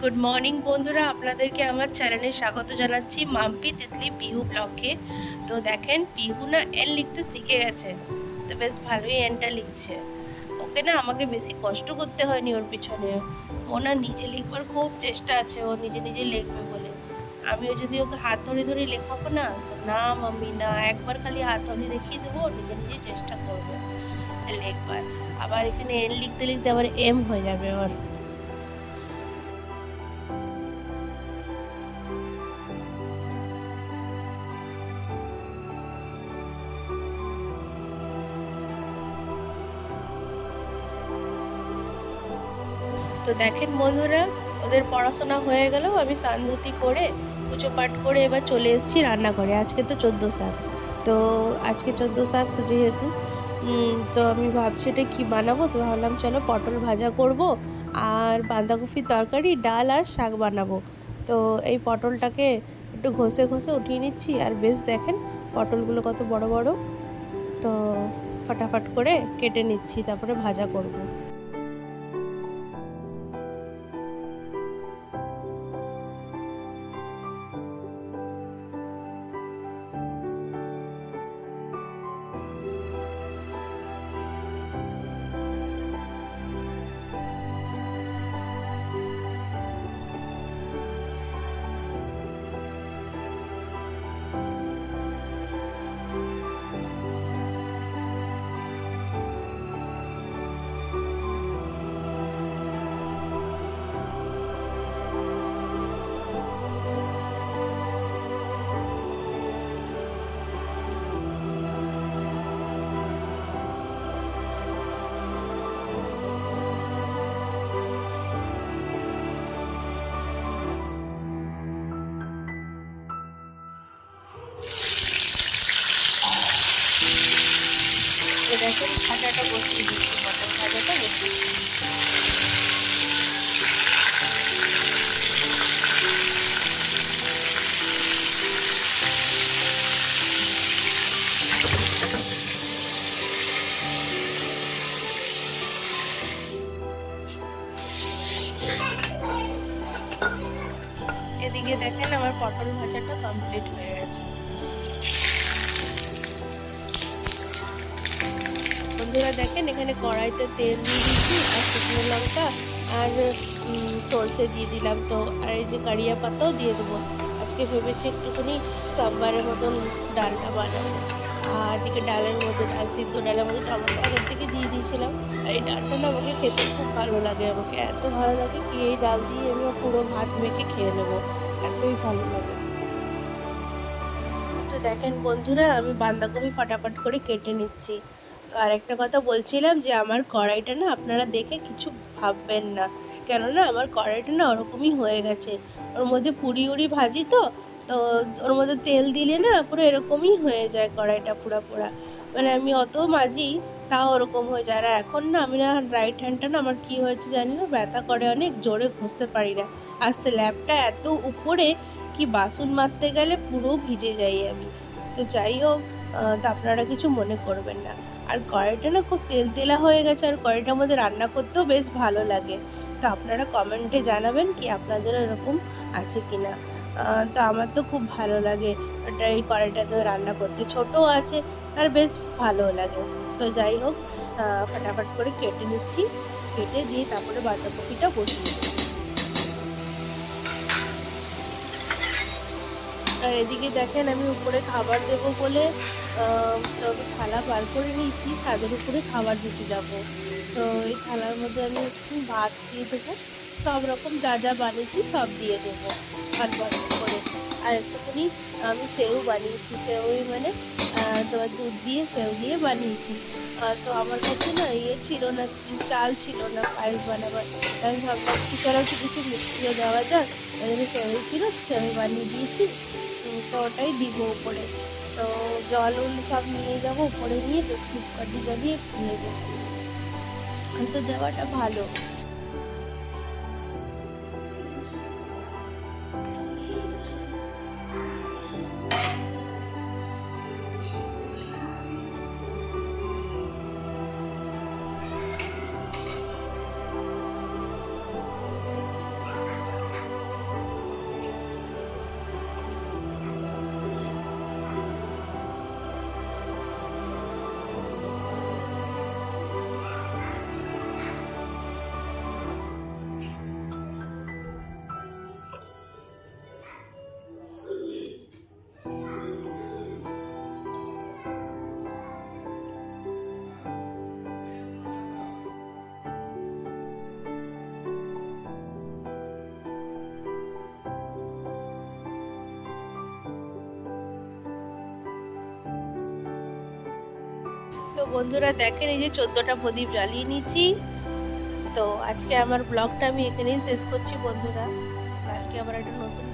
Good morning বন্ধুরা, আপনাদেরকে আমার চ্যানেলে স্বাগত জানাচ্ছি মাম্পি তিতলি পিহু ব্লগে। তো দেখেন, পিহু না এন লিখতে শিখে গেছে, তো বেশ ভালোই এনটা লিখছে। ওকে না আমাকে বেশি কষ্ট করতে হয়নি ওর পিছনে। ও না নিজে লিখবার খুব চেষ্টা আছে, ও নিজে নিজে লিখবে বলে। আমিও যদি ওকে হাত ধরে ধরে লেখাবো না, তো না মাম্মি না, একবার খালি হাত ধরে দেখিয়ে দেবো, নিজে নিজে চেষ্টা করবে লিখবার। আবার এখানে এন লিখতে লিখতে আবার এম হয়ে যাবে ওর। তো দেখেন বন্ধুরা, ওদের পড়াশোনা হয়ে গেল, আমি স্নান-ধুতি করে পুজো পাঠ করে এবার চলে এসেছি রান্নাঘরে। আজকে তো 14 শাক, তো আজকে 14 শাক তো যেহেতু তো আমি ভাবছি এটা কী বানাবো, তো ভাবলাম চলো পটল ভাজা করব আর বাঁধাকপির তরকারি, ডাল আর শাক বানাবো। তো এই পটলটাকে একটু ঘষে ঘষে উঠিয়ে নিচ্ছি, আর বেশ দেখেন পটলগুলো কত বড় বড়। তো ফটাফট করে কেটে নিচ্ছি, তারপরে ভাজা করব। দেখেন ভাজাটা বসিয়ে দিচ্ছি, পটল ভাজাটা বসিয়ে দিচ্ছি। এদিকে দেখেন আমার পটল ভাজাটা কমপ্লিট হয়ে গেছে। বন্ধুরা দেখেন, এখানে কড়াইতে তেল দিয়ে দিচ্ছি আর শুকনো লঙ্কা আর সর্ষে দিয়ে দিলাম, তো আর এই যে কারিয়া পাতাও দিয়ে দেবো। আজকে ভেবেছি একটুখানি সাম্বারের মতন ডালটা বানাবো। আর এদিকে ডালের মধ্যে সিদ্ধ ডালের মধ্যে টমেটো আগের থেকে দিয়ে দিয়েছিলাম। আর এই ডালটা না আমাকে খেতে খুব ভালো লাগে, আমাকে এত ভালো লাগে কি এই ডাল দিয়ে আমি পুরো ভাত মেখে খেয়ে নেবো, এতই ভালো লাগে। তো দেখেন বন্ধুরা, আমি বাঁধাকপি ফটাফট করে কেটে নিচ্ছি। তো আরেকটা কথা বলছিলাম যে আমার কড়াইটা না আপনারা দেখে কিছু ভাববেন না, কেননা আমার কড়াইটা না ওরকমই হয়ে গেছে। ওর মধ্যে পুরি উড়ি ভাজি তো, তো ওর মধ্যে তেল দিলে না পুরো এরকমই হয়ে যায় কড়াইটা পুরা পুরা। মানে আমি অত মাজি তাও ওরকম হয়ে যায়। আর এখন না আমি না রাইট হ্যান্ডটা না আমার কী হয়েছে জানি না, ব্যথা করে অনেক, জোরে ঘষতে পারি না। আর স্ল্যাবটা এত উপরে কি বাসন মাজতে গেলে পুরো ভিজে যাই আমি। তো যাই হোক, তো আপনারা কিছু মনে করবেন না। আর কড়াইটা না খুব তেলতেলা হয়ে গেছে, আর কড়াইটার মধ্যে রান্না করতেও বেশ ভালো লাগে। তো আপনারা কমেন্টে জানাবেন কি আপনাদের এরকম আছে কি না। তো আমার তো খুব ভালো লাগে এটা, এই কড়াইটাতে রান্না করতে, ছোটও আছে আর বেশ ভালোও লাগে। তো যাই হোক, ফটাফট করে কেটে নিচ্ছি, কেটে দিয়ে তারপরে বাঁধাকপিটা বসিয়ে দিই। আর এদিকে দেখেন আমি উপরে খাবার দেবো বলে তো আমি থালা বার করে নিয়েছি, ছাদের উপরে খাবার দিতে যাব। তো এই থালার মধ্যে আমি একটু ভাত দিয়ে দেবো, সব রকম যা যা বানিয়েছি সব দিয়ে দেবো ভাত ভাত করে। আর একটুখানি আমি সেও বানিয়েছি, সেওই মানে তোমার দুধ দিয়ে সেও দিয়ে বানিয়েছি। তো আমার কাছে না ইয়ে ছিল না, চাল ছিল না পায়েস বানাবার, তাই আমি ভাবলাম কি করা কিছু মিষ্টিও দেওয়া যাক, ওই জন্য সেওই ছিল, সেওই বানিয়ে দিয়েছি। তো ওটাই দিব উপরে। তো জল সব নিয়ে যাবো উপরে, নিয়ে তো ধূপকাঠি জ্বালিয়ে খুলে দেবো, হয়তো দেওয়াটা ভালো। তো বন্ধুরা দেখেন এই যে 14টা প্রদীপ জ্বালিয়ে নিচ্ছি। তো আজকে আমার ব্লগটা আমি এখানেই শেষ করছি বন্ধুরা। কালকে আবার একটা নতুন